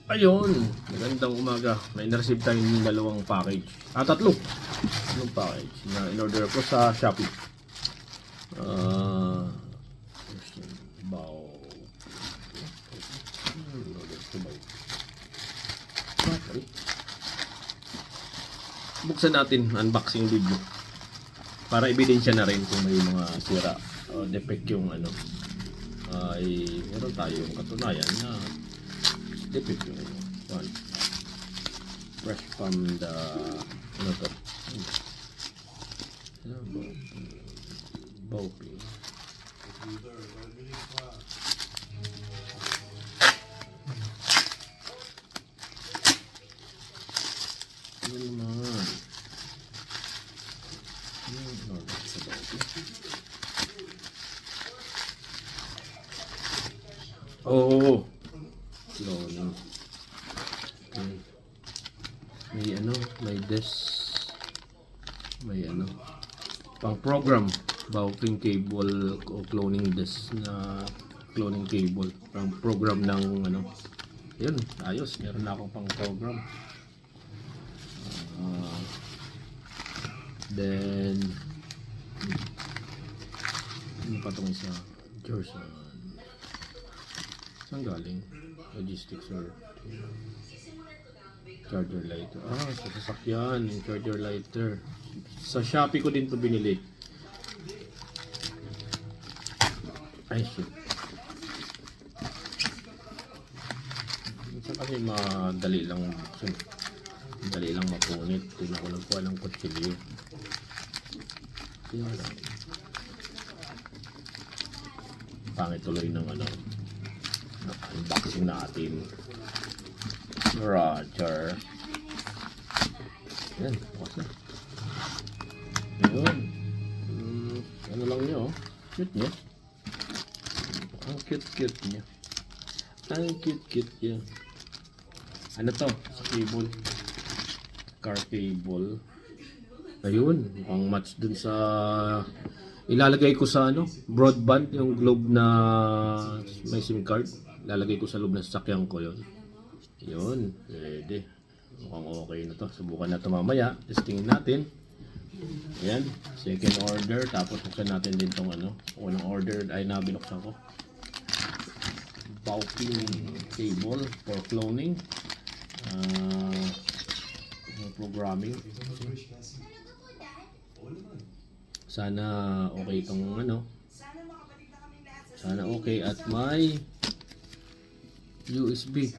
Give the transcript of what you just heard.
Ayun, magandang umaga. May na-receive tayong dalawang package. Tatlo. Tatlong package na in-order ko sa Shopee. Bow. Okay. Buksan natin unboxing video para ebidensya na rin kung may mga sira o defect yung ano. Ay meron tayong katunayan na defect yung one. Fresh from the ano to? Bowping. Ano naman? Oh, cloning. Okay. May ano, may pang program, bowping cable o cloning desk na cloning cable, pang program ng ano. Yun, ayos, meron na akong pang program. Then ano pa itong isa? Jerson. Saan galing? Logistics or charger lighter. Sa sasakyan, yung charger lighter. Sa Shopee ko din to binili. Ay, shit. Minsan kasi madali lang buksan. Madali lang mapunit. Tingnan ko nagkuha ng kutsilyo. Kaya lang. Pangit tuloy ng ano. Unboxing natin. Roger. Yan, bukas na. Yun. Ano lang niya, oh. Cute niya. Ang cute niya. Ang cute niya. Ano to? Sa cable. Car cable. Ayun. Mukhang match dun sa ilalagay ko sa ano, broadband, yung globe na may SIM card. Ilalagay ko sa loob ng sasakyan ko yun. Yun, pwede. Mukhang okay na to. Subukan na to mamaya. Testingin natin. Ayan, second order. Tapos buksan natin din tong ano. Unang order ay nabinuksan ko. Bowping cable for cloning. Programming. Sana okay itong ano. Sana okay at may USB